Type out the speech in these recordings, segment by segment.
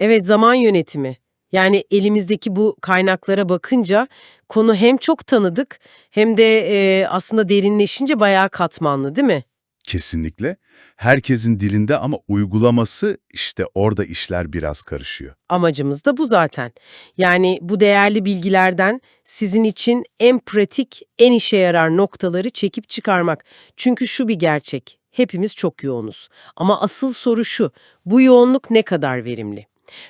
Evet, zaman yönetimi. Yani elimizdeki bu kaynaklara bakınca konu hem çok tanıdık hem de aslında derinleşince bayağı katmanlı, değil mi? Kesinlikle. Herkesin dilinde ama uygulaması işte orada işler biraz karışıyor. Amacımız da bu zaten. Yani bu değerli bilgilerden sizin için en pratik, en işe yarar noktaları çekip çıkarmak. Çünkü şu bir gerçek, hepimiz çok yoğunuz. Ama asıl soru şu, bu yoğunluk ne kadar verimli?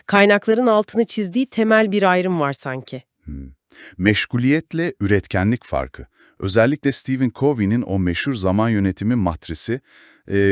Kaynakların altını çizdiği temel bir ayrım var sanki. Hmm. Meşguliyetle üretkenlik farkı. Özellikle Stephen Covey'nin o meşhur zaman yönetimi matrisi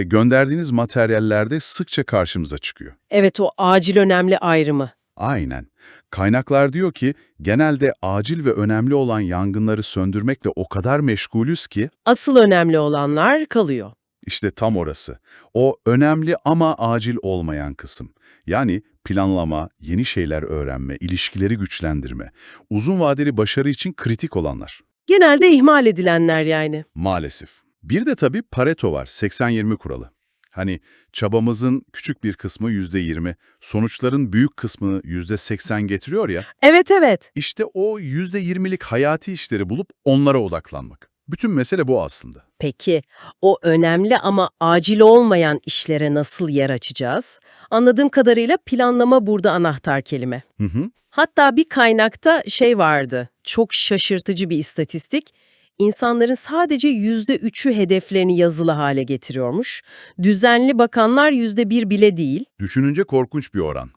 gönderdiğiniz materyallerde sıkça karşımıza çıkıyor. Evet, o acil önemli ayrımı. Aynen. Kaynaklar diyor ki genelde acil ve önemli olan yangınları söndürmekle o kadar meşgulüz ki Asıl önemli olanlar kalıyor. işte tam orası. O önemli ama acil olmayan kısım. Yani planlama, yeni şeyler öğrenme, ilişkileri güçlendirme, uzun vadeli başarı için kritik olanlar. Genelde ihmal edilenler yani. Maalesef. Bir de tabii Pareto var, 80-20 kuralı. Hani çabamızın küçük bir kısmı %20, sonuçların büyük kısmını %80 getiriyor ya, Evet, evet. işte o %20'lik hayati işleri bulup onlara odaklanmak. Bütün mesele bu aslında. Peki, o önemli ama acil olmayan işlere nasıl yer açacağız? Anladığım kadarıyla planlama burada anahtar kelime. Hı hı. Hatta bir kaynakta şey vardı, çok şaşırtıcı bir istatistik. İnsanların sadece %3'ü hedeflerini yazılı hale getiriyormuş. Düzenli bakanlar %1 bile değil. Düşününce korkunç bir oran.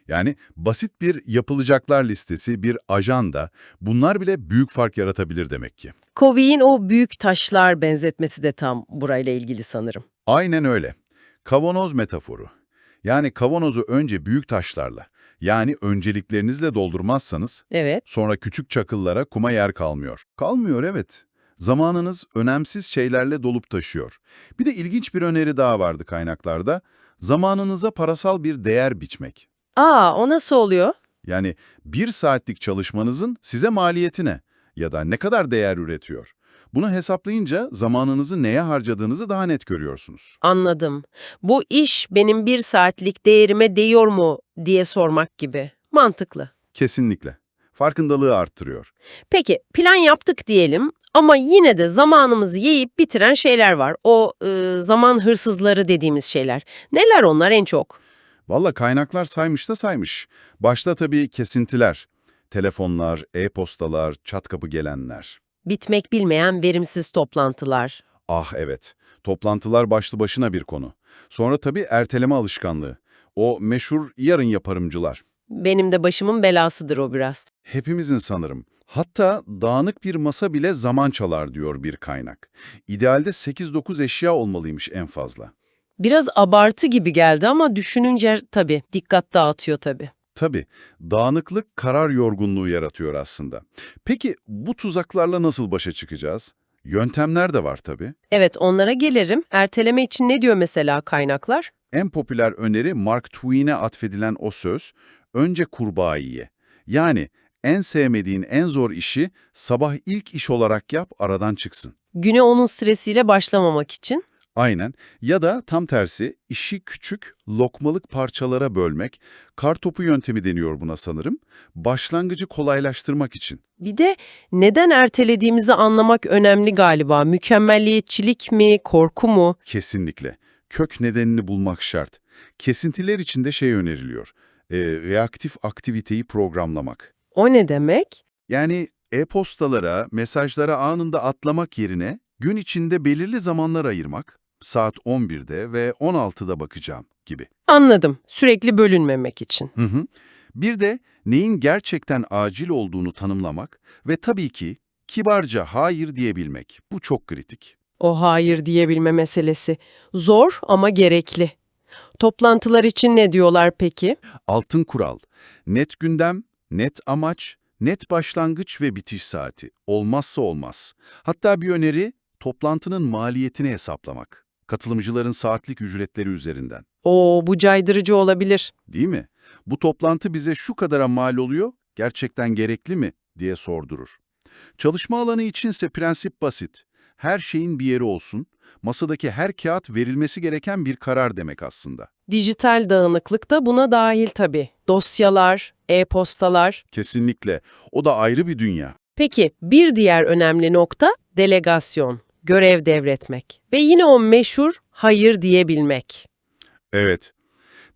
Yani basit bir yapılacaklar listesi, bir ajanda, bunlar bile büyük fark yaratabilir demek ki. Covey'in o büyük taşlar benzetmesi de tam burayla ilgili sanırım. Aynen öyle. Kavanoz metaforu. Yani kavanozu önce büyük taşlarla, yani önceliklerinizle doldurmazsanız, Evet. sonra küçük çakıllara kuma yer kalmıyor. Kalmıyor, evet. Zamanınız önemsiz şeylerle dolup taşıyor. Bir de ilginç bir öneri daha vardı kaynaklarda. Zamanınıza parasal bir değer biçmek. Aa, o nasıl oluyor? Yani bir saatlik çalışmanızın size maliyeti ne? Ya da ne kadar değer üretiyor? Bunu hesaplayınca zamanınızı neye harcadığınızı daha net görüyorsunuz. Anladım. Bu iş benim 1 saatlik değerime değiyor mu diye sormak gibi. Mantıklı. Kesinlikle. Farkındalığı arttırıyor. Peki, plan yaptık diyelim ama yine de zamanımızı yiyip bitiren şeyler var. O zaman hırsızları dediğimiz şeyler. Neler onlar en çok? Valla kaynaklar saymış da saymış. Başta tabii kesintiler. Telefonlar, e-postalar, çat kapı gelenler. Bitmek bilmeyen verimsiz toplantılar. Ah evet, toplantılar başlı başına bir konu. Sonra tabii erteleme alışkanlığı. O meşhur yarın yaparımcılar. Benim de başımın belasıdır o biraz. Hepimizin sanırım. Hatta dağınık bir masa bile zaman çalar diyor bir kaynak. İdealde 8-9 eşya olmalıymış en fazla. Biraz abartı gibi geldi ama düşününce tabii dikkat dağıtıyor tabii. Tabii, dağınıklık karar yorgunluğu yaratıyor aslında. Peki bu tuzaklarla nasıl başa çıkacağız? Yöntemler de var tabii. Evet, onlara gelirim. Erteleme için ne diyor mesela kaynaklar? En popüler öneri Mark Twain'e atfedilen o söz, önce kurbağayı ye. Yani en sevmediğin en zor işi sabah ilk iş olarak yap, aradan çıksın. Güne onun stresiyle başlamamak için. Aynen. Ya da tam tersi, işi küçük, lokmalık parçalara bölmek, kartopu yöntemi deniyor buna sanırım, başlangıcı kolaylaştırmak için. Bir de neden ertelediğimizi anlamak önemli galiba. Mükemmelliyetçilik mi, korku mu? Kesinlikle. Kök nedenini bulmak şart. Kesintiler için de şey öneriliyor. Reaktif aktiviteyi programlamak. O ne demek? Yani e-postalara, mesajlara anında atlamak yerine gün içinde belirli zamanlar ayırmak, saat 11'de ve 16'da bakacağım gibi. Anladım. Sürekli bölünmemek için. Hı hı. Bir de neyin gerçekten acil olduğunu tanımlamak ve tabii ki kibarca hayır diyebilmek. Bu çok kritik. O hayır diyebilme meselesi. Zor ama gerekli. Toplantılar için ne diyorlar peki? Altın kural, net gündem, net amaç, net başlangıç ve bitiş saati. Olmazsa olmaz. Hatta bir öneri, toplantının maliyetini hesaplamak. Katılımcıların saatlik ücretleri üzerinden. Oo, bu caydırıcı olabilir. Değil mi? Bu toplantı bize şu kadara mal oluyor, gerçekten gerekli mi diye sordurur. Çalışma alanı içinse prensip basit. Her şeyin bir yeri olsun, masadaki her kağıt verilmesi gereken bir karar demek aslında. Dijital dağınıklık da buna dahil tabii. dosyalar, e-postalar. Kesinlikle. O da ayrı bir dünya. Peki bir diğer önemli nokta delegasyon, görev devretmek ve yine o meşhur hayır diyebilmek. Evet.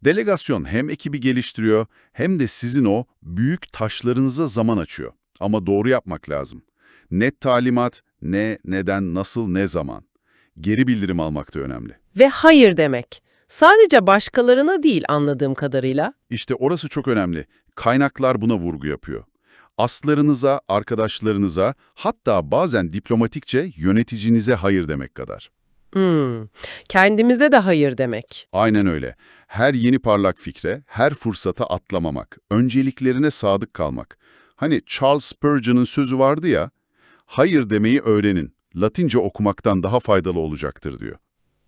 Delegasyon hem ekibi geliştiriyor hem de sizin o büyük taşlarınıza zaman açıyor. Ama doğru yapmak lazım. Net talimat, ne, neden, nasıl, ne zaman. Geri bildirim almak da önemli. Ve hayır demek. Sadece başkalarına değil anladığım kadarıyla. İşte orası çok önemli. Kaynaklar buna vurgu yapıyor. Aslarınıza, arkadaşlarınıza, hatta bazen diplomatikçe yöneticinize hayır demek kadar. Kendimize de hayır demek. Aynen öyle. Her yeni parlak fikre, her fırsata atlamamak, önceliklerine sadık kalmak. Hani Charles Spurgeon'ın sözü vardı ya, hayır demeyi öğrenin, Latince okumaktan daha faydalı olacaktır diyor.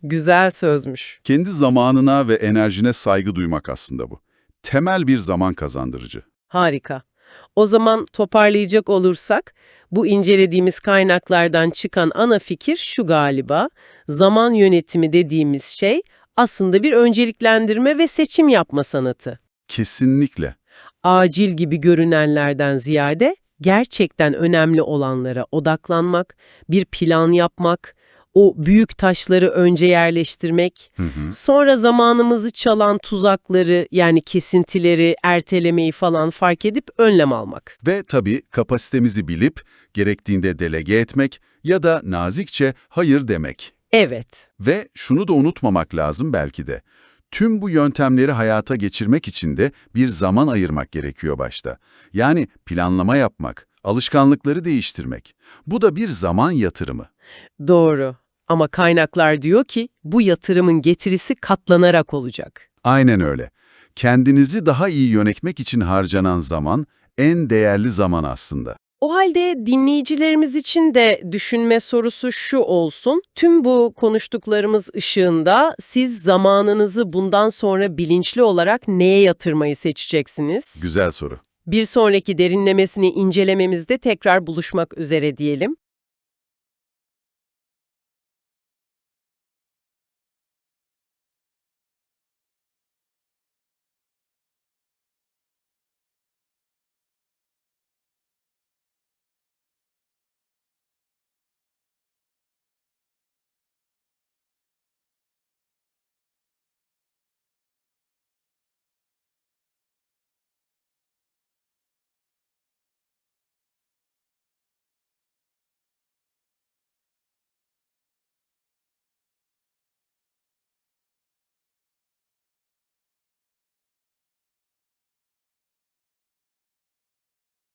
Güzel sözmüş. Kendi zamanına ve enerjine saygı duymak aslında bu. Temel bir zaman kazandırıcı. Harika. O zaman toparlayacak olursak, bu incelediğimiz kaynaklardan çıkan ana fikir şu galiba, zaman yönetimi dediğimiz şey aslında bir önceliklendirme ve seçim yapma sanatı. Kesinlikle. Acil gibi görünenlerden ziyade gerçekten önemli olanlara odaklanmak, bir plan yapmak, o büyük taşları önce yerleştirmek, sonra zamanımızı çalan tuzakları yani kesintileri, ertelemeyi falan fark edip önlem almak. Ve tabii kapasitemizi bilip, gerektiğinde delege etmek ya da nazikçe hayır demek. Evet, Ve şunu da unutmamak lazım belki de. Tüm bu yöntemleri hayata geçirmek için de bir zaman ayırmak gerekiyor başta. Yani planlama yapmak, alışkanlıkları değiştirmek. Bu da bir zaman yatırımı. doğru. Ama kaynaklar diyor ki bu yatırımın getirisi katlanarak olacak. Aynen öyle. Kendinizi daha iyi yönetmek için harcanan zaman en değerli zaman aslında. O halde dinleyicilerimiz için de düşünme sorusu şu olsun. Tüm bu konuştuklarımız ışığında siz zamanınızı bundan sonra bilinçli olarak neye yatırmayı seçeceksiniz? Güzel soru. Bir sonraki derinlemesini incelememizde tekrar buluşmak üzere diyelim.